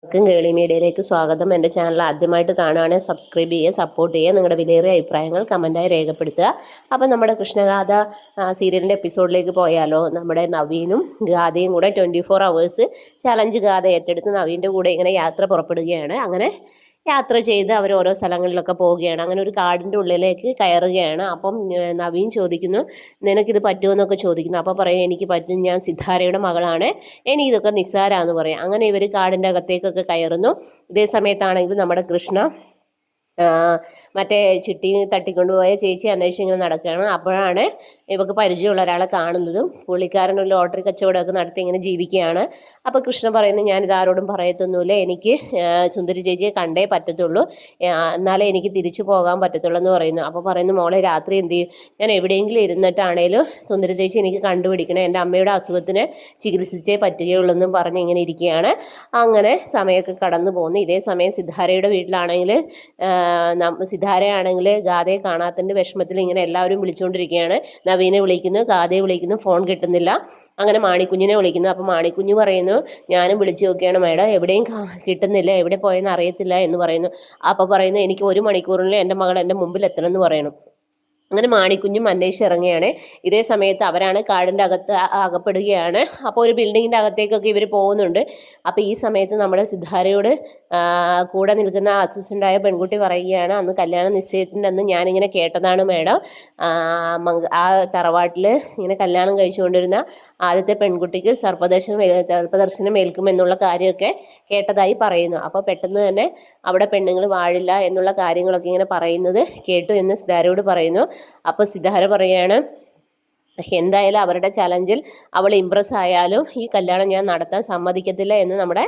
കേളി മീഡിയയിലേക്ക് സ്വാഗതം. എൻ്റെ ചാനൽ ആദ്യമായിട്ട് കാണുകയാണെങ്കിൽ സബ്സ്ക്രൈബ് ചെയ്യുക, സപ്പോർട്ട് ചെയ്യുക, നിങ്ങളുടെ വിലയേറിയ അഭിപ്രായങ്ങൾ കമൻറ്റായി രേഖപ്പെടുത്തുക. അപ്പം നമ്മുടെ കൃഷ്ണഗാഥ സീരിയലിൻ്റെ എപ്പിസോഡിലേക്ക് പോയാലോ. നമ്മുടെ നവീനും ഗാഥയും കൂടെ 24 hours ചലഞ്ച് ഗാഥ ഏറ്റെടുത്ത് നവീൻ്റെ കൂടെ ഇങ്ങനെ യാത്ര പുറപ്പെടുകയാണ്. അങ്ങനെ യാത്ര ചെയ്ത് അവർ ഓരോ സ്ഥലങ്ങളിലൊക്കെ പോവുകയാണ്. അങ്ങനെ ഒരു കാടിൻ്റെ ഉള്ളിലേക്ക് കയറുകയാണ്. അപ്പം നവീൻ ചോദിക്കുന്നു, നിനക്കിത് പറ്റുമെന്നൊക്കെ ചോദിക്കുന്നു. അപ്പോൾ പറയും, എനിക്ക് പറ്റും, ഞാൻ സിദ്ധാരയുടെ മകളാണ്, ഇനി ഇതൊക്കെ നിസ്സാരാന്ന് പറയും. അങ്ങനെ ഇവർ കാടിൻ്റെ അകത്തേക്കൊക്കെ കയറുന്നു. ഇതേ സമയത്താണെങ്കിൽ നമ്മുടെ കൃഷ്ണ മറ്റേ ചിട്ടി തട്ടിക്കൊണ്ടുപോയ ചേച്ചി അന്വേഷിച്ച് ഇങ്ങനെ നടക്കുകയാണ്. അപ്പോഴാണ് ഇവർക്ക് പരിചയമുള്ള ഒരാളെ കാണുന്നതും. പുള്ളിക്കാരൻ ഒരു ലോട്ടറി കച്ചവടമൊക്കെ നടത്തി ഇങ്ങനെ ജീവിക്കുകയാണ്. അപ്പോൾ കൃഷ്ണ പറയുന്നു, ഞാനിത് ആരോടും പറയത്തൊന്നുമില്ല, എനിക്ക് സുന്ദരി ചേച്ചിയെ കണ്ടേ പറ്റത്തുള്ളൂ, എന്നാലേ എനിക്ക് തിരിച്ചു പോകാൻ പറ്റത്തുള്ളൂ എന്ന് പറയുന്നു. അപ്പോൾ പറയുന്നു, മോളെ രാത്രി എന്ത് ചെയ്യും, ഞാൻ എവിടെയെങ്കിലും ഇരുന്നിട്ടാണേലും സുന്ദരി ചേച്ചി എനിക്ക് കണ്ടുപിടിക്കണം, എൻ്റെ അമ്മയുടെ അസുഖത്തിന് ചികിത്സിച്ചേ പറ്റുകയുള്ളൂ എന്നും പറഞ്ഞ് ഇങ്ങനെ ഇരിക്കുകയാണ്. അങ്ങനെ സമയമൊക്കെ കടന്നു പോകുന്നു. ഇതേ സമയം സിദ്ധാരയുടെ വീട്ടിലാണെങ്കിൽ സിദ്ധാരയാണെങ്കിൽ ഗാഥയെ കാണാത്തതിൻ്റെ വിഷമത്തിൽ ഇങ്ങനെ എല്ലാവരും വിളിച്ചുകൊണ്ടിരിക്കുകയാണ്. നവീനെ വിളിക്കുന്നു, ഗാഥയെ വിളിക്കുന്നു, ഫോൺ കിട്ടുന്നില്ല. അങ്ങനെ മാണിക്കുഞ്ഞിനെ വിളിക്കുന്നു. അപ്പോൾ മാണിക്കുഞ്ഞ് പറയുന്നു, ഞാനും വിളിച്ചു നോക്കിയാണ് മേഡം, എവിടെയും കിട്ടുന്നില്ല, എവിടെ പോയെന്ന് അറിയത്തില്ല എന്ന് പറയുന്നു. അപ്പോൾ പറയുന്നു, എനിക്ക് 1 മണിക്കൂറിനുള്ളിൽ എൻ്റെ മകൾ എൻ്റെ മുമ്പിൽ എത്തണം എന്ന് പറയണം. അങ്ങനെ മാണിക്കുഞ്ഞും അന്വേഷിച്ച് ഇറങ്ങുകയാണ്. ഇതേ സമയത്ത് അവരാണ് കാടിൻ്റെ അകത്ത് അകപ്പെടുകയാണ്. അപ്പോൾ ഒരു ബിൽഡിങ്ങിൻ്റെ അകത്തേക്കൊക്കെ ഇവർ പോകുന്നുണ്ട്. അപ്പോൾ ഈ സമയത്ത് നമ്മുടെ സിദ്ധാരയോട് കൂടെ നിൽക്കുന്ന അസിസ്റ്റൻ്റായ പെൺകുട്ടി പറയുകയാണ്, അന്ന് കല്യാണ നിശ്ചയത്തിൻ്റെ അന്ന് ഞാനിങ്ങനെ കേട്ടതാണ് മേഡം, ആ തറവാട്ടിൽ ഇങ്ങനെ കല്യാണം കഴിച്ചുകൊണ്ടിരുന്ന ആദ്യത്തെ പെൺകുട്ടിക്ക് സർപ്പദർശനം ഏൽക്കുമെന്നുള്ള കാര്യമൊക്കെ കേട്ടതായി പറയുന്നു. അപ്പോൾ പെട്ടെന്ന് തന്നെ അവിടെ പെണ്ണുങ്ങൾ വാഴില്ല എന്നുള്ള കാര്യങ്ങളൊക്കെ ഇങ്ങനെ പറയുന്നത് കേട്ടു എന്ന് സിദ്ധാരയോട് പറയുന്നു. അപ്പോൾ സിദ്ധാര പറയാണ്, എന്തായാലും അവരുടെ ചലഞ്ചിൽ അവൾ ഇംപ്രസ് ആയാലും ഈ കല്യാണം ഞാൻ നടത്താൻ സമ്മതിക്കത്തില്ല എന്ന് നമ്മുടെ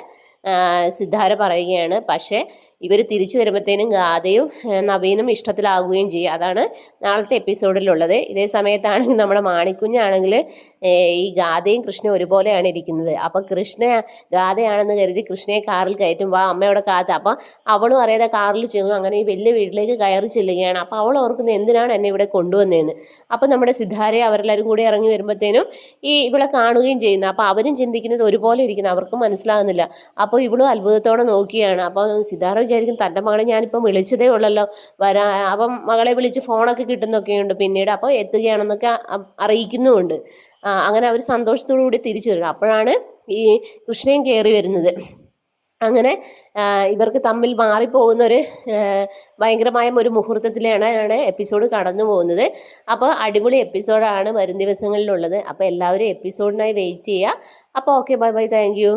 സിദ്ധാര പറയുകയാണ്. പക്ഷേ ഇവർ തിരിച്ചു വരുമ്പോഴത്തേനും ഗാഥയും നവീനും ഇഷ്ടത്തിലാകുകയും ചെയ്യും. അതാണ് നാളത്തെ എപ്പിസോഡിലുള്ളത്. ഇതേ സമയത്താണെങ്കിൽ നമ്മുടെ മാണിക്കുഞ്ഞാണെങ്കിൽ ഈ ഗാഥയും കൃഷ്ണയും ഒരുപോലെയാണ് ഇരിക്കുന്നത്. അപ്പോൾ കൃഷ്ണ ഗാഥയാണെന്ന് കരുതി കൃഷ്ണയെ കാറിൽ കയറ്റും, വാ അമ്മയോടെ കാത്ത്. അപ്പോൾ അവളും അറിയാതെ കാറിൽ ചെല്ലും. അങ്ങനെ ഈ വലിയ വീട്ടിലേക്ക് കയറി ചെല്ലുകയാണ്. അപ്പോൾ അവൾ ഓർക്കുന്നത്, എന്തിനാണ് എന്നെ ഇവിടെ കൊണ്ടുവന്നതെന്ന്. അപ്പോൾ നമ്മുടെ സിദ്ധാരയെ അവരെല്ലാവരും കൂടി ഇറങ്ങി വരുമ്പോഴത്തേനും ഇവളെ കാണുകയും ചെയ്യുന്നു. അപ്പോൾ അവരും ചിന്തിക്കുന്നത് ഒരുപോലെ ഇരിക്കുന്നു, അവർക്കും മനസ്സിലാകുന്നില്ല. അപ്പോൾ ഇവളും അത്ഭുതത്തോടെ നോക്കിയാണ്. അപ്പോൾ സിദ്ധാര വിചാരിക്കും, തൻ്റെ മകളെ ഞാനിപ്പം വിളിച്ചതേ ഉള്ളല്ലോ, അപ്പം മകളെ വിളിച്ച് ഫോണൊക്കെ കിട്ടുന്നൊക്കെയുണ്ട് പിന്നീട്, അപ്പോൾ എത്തുകയാണെന്നൊക്കെ അറിയിക്കുന്നുമുണ്ട്. അങ്ങനെ അവർ സന്തോഷത്തോടു കൂടി തിരിച്ചു വരും. അപ്പോഴാണ് ഈ കൃഷ്ണയും കയറി വരുന്നത്. അങ്ങനെ ഇവർക്ക് തമ്മിൽ മാറിപ്പോകുന്നൊരു ഭയങ്കരമായ ഒരു മുഹൂർത്തത്തിലാണ് എപ്പിസോഡ് കടന്നു പോകുന്നത്. അപ്പോൾ അടിപൊളി എപ്പിസോഡാണ് വരും ദിവസങ്ങളിലുള്ളത്. അപ്പോൾ എല്ലാവരും എപ്പിസോഡിനായി വെയിറ്റ് ചെയ്യുക. അപ്പോൾ okay, bye bye, thank you.